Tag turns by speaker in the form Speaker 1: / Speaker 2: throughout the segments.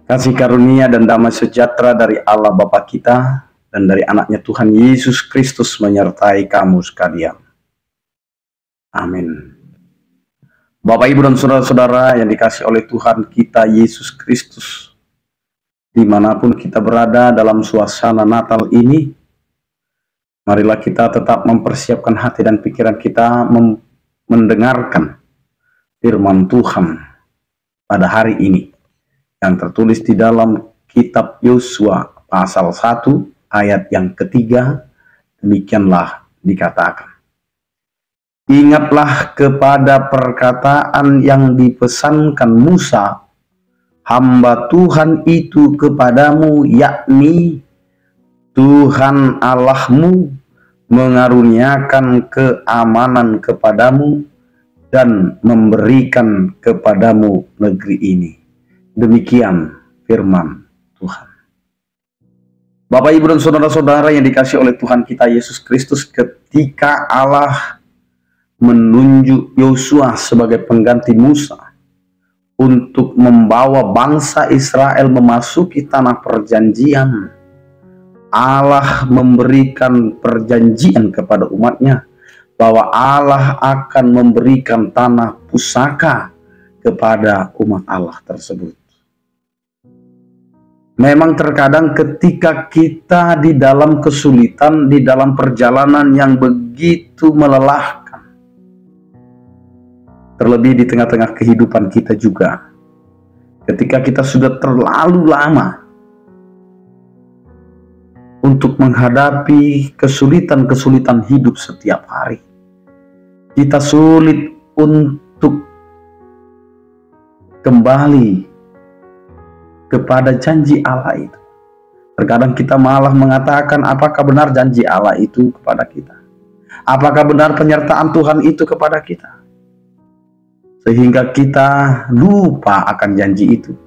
Speaker 1: Kasih karunia dan damai sejahtera dari Allah Bapa kita dan dari anaknya Tuhan Yesus Kristus menyertai kamu sekalian. Amin. Bapak, Ibu, dan saudara-saudara yang dikasih oleh Tuhan kita Yesus Kristus, dimanapun kita berada dalam suasana Natal ini, marilah kita tetap mempersiapkan hati dan pikiran kita mendengarkan firman Tuhan pada hari ini, yang tertulis di dalam kitab Yosua pasal 1 ayat yang ketiga. Demikianlah dikatakan, ingatlah kepada perkataan yang dipesankan Musa hamba Tuhan itu kepadamu, yakni Tuhan Allahmu mengaruniakan keamanan kepadamu dan memberikan kepadamu negeri ini. Demikian firman Tuhan. Bapak, Ibu, dan saudara-saudara yang dikasih oleh Tuhan kita Yesus Kristus, ketika Allah menunjuk Yosua sebagai pengganti Musa untuk membawa bangsa Israel memasuki tanah perjanjian, Allah memberikan perjanjian kepada umatnya bahwa Allah akan memberikan tanah pusaka kepada umat Allah tersebut. Memang terkadang ketika kita di dalam kesulitan, di dalam perjalanan yang begitu melelahkan, terlebih di tengah-tengah kehidupan kita juga, ketika kita sudah terlalu lama untuk menghadapi kesulitan-kesulitan hidup setiap hari, kita sulit untuk kembali kepada janji Allah itu. Terkadang kita malah mengatakan, apakah benar janji Allah itu kepada kita? Apakah benar penyertaan Tuhan itu kepada kita? Sehingga kita lupa akan janji itu.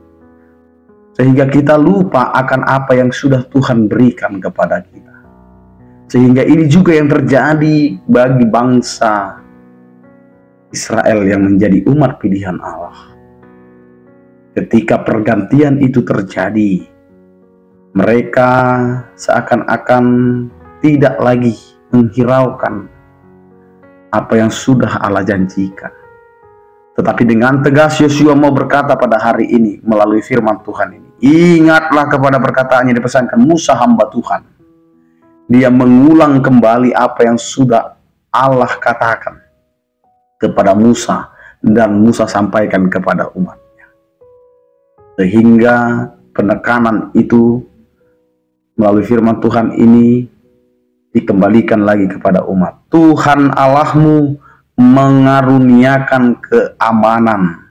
Speaker 1: Sehingga kita lupa akan apa yang sudah Tuhan berikan kepada kita. Sehingga ini juga yang terjadi bagi bangsa Israel yang menjadi umat pilihan Allah. Ketika pergantian itu terjadi, mereka seakan-akan tidak lagi menghiraukan apa yang sudah Allah janjikan. Tetapi dengan tegas Yosua mau berkata pada hari ini melalui firman Tuhan ini, ingatlah kepada perkataan yang dipesankan Musa hamba Tuhan. Dia mengulang kembali apa yang sudah Allah katakan kepada Musa dan Musa sampaikan kepada umat. Sehingga penekanan itu melalui firman Tuhan ini dikembalikan lagi kepada umat. Tuhan Allahmu mengaruniakan keamanan.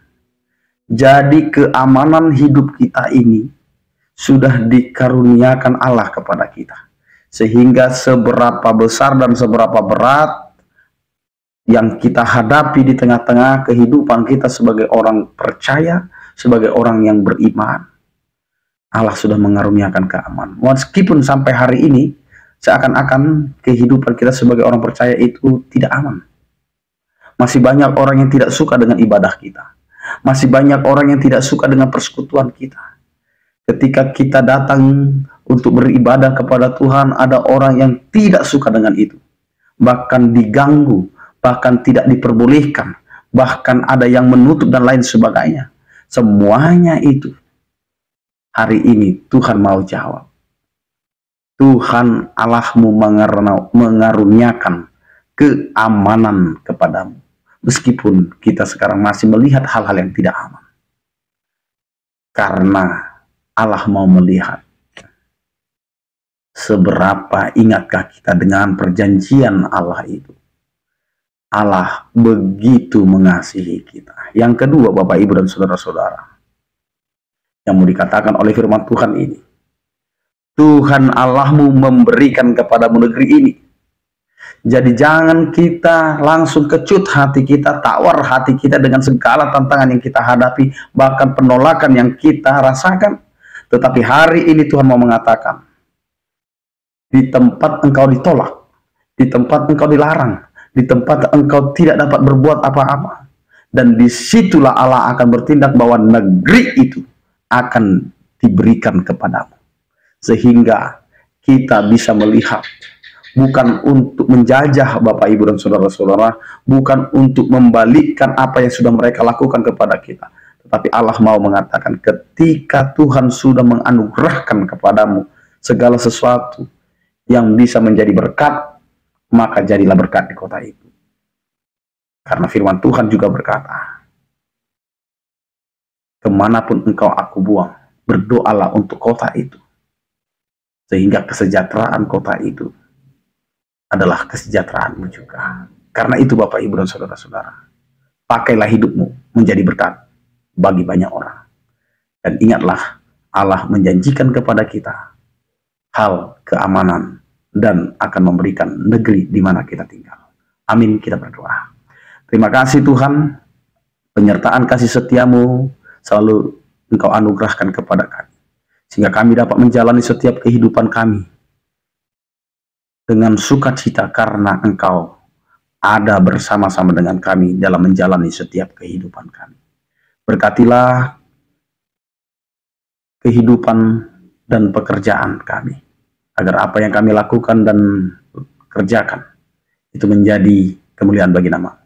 Speaker 1: Jadi keamanan hidup kita ini sudah dikaruniakan Allah kepada kita. Sehingga seberapa besar dan seberapa berat yang kita hadapi di tengah-tengah kehidupan kita sebagai orang percaya, sebagai orang yang beriman, Allah sudah mengaruniakan keamanan. Meskipun sampai hari ini seakan-akan kehidupan kita sebagai orang percaya itu tidak aman. Masih banyak orang yang tidak suka dengan ibadah kita. Masih banyak orang yang tidak suka dengan persekutuan kita. Ketika kita datang untuk beribadah kepada Tuhan, ada orang yang tidak suka dengan itu. Bahkan diganggu, bahkan tidak diperbolehkan, bahkan ada yang menutup dan lain sebagainya. Semuanya itu hari ini Tuhan mau jawab. Tuhan Allahmu mengaruniakan keamanan kepadamu. Meskipun kita sekarang masih melihat hal-hal yang tidak aman. Karena Allah mau melihat seberapa ingatkah kita dengan perjanjian Allah itu. Allah begitu mengasihi kita. Yang kedua, Bapak, Ibu, dan saudara-saudara, yang mau dikatakan oleh firman Tuhan ini, Tuhan Allahmu memberikan kepadamu negeri ini. Jadi jangan kita langsung kecut hati kita, tawar hati kita dengan segala tantangan yang kita hadapi, bahkan penolakan yang kita rasakan. Tetapi hari ini Tuhan mau mengatakan, di tempat engkau ditolak, di tempat engkau dilarang, di tempat engkau tidak dapat berbuat apa-apa, dan disitulah Allah akan bertindak bahwa negeri itu akan diberikan kepadamu. Sehingga kita bisa melihat, bukan untuk menjajah Bapak Ibu dan saudara-saudara, bukan untuk membalikkan apa yang sudah mereka lakukan kepada kita. Tetapi Allah mau mengatakan, ketika Tuhan sudah menganugerahkan kepadamu segala sesuatu yang bisa menjadi berkat, maka jadilah berkat di kota itu. Karena firman Tuhan juga berkata, kemanapun engkau aku buang, berdoalah untuk kota itu. Sehingga kesejahteraan kota itu adalah kesejahteraanmu juga. Karena itu Bapak, Ibu, dan saudara-saudara, pakailah hidupmu menjadi berkat bagi banyak orang. Dan ingatlah, Allah menjanjikan kepada kita hal keamanan dan akan memberikan negeri di mana kita tinggal. Amin, kita berdoa. Terima kasih Tuhan, penyertaan kasih setiamu selalu Engkau anugerahkan kepada kami, sehingga kami dapat menjalani setiap kehidupan kami dengan sukacita karena Engkau ada bersama-sama dengan kami dalam menjalani setiap kehidupan kami. Berkatilah kehidupan dan pekerjaan kami, agar apa yang kami lakukan dan kerjakan itu menjadi kemuliaan bagi nama.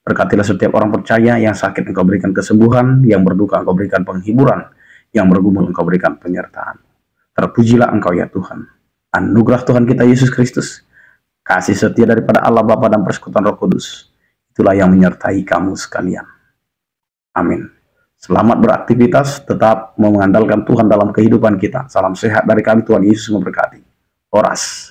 Speaker 1: Berkatilah setiap orang percaya, yang sakit Engkau berikan kesembuhan, yang berduka Engkau berikan penghiburan, yang bergumul Engkau berikan penyertaan. Terpujilah Engkau ya Tuhan. Anugerah Tuhan kita Yesus Kristus, kasih setia daripada Allah Bapa dan persekutuan Roh Kudus, itulah yang menyertai kamu sekalian. Amin. Selamat beraktivitas, tetap mengandalkan Tuhan dalam kehidupan kita. Salam sehat dari kami, Tuhan Yesus memberkati. Horas.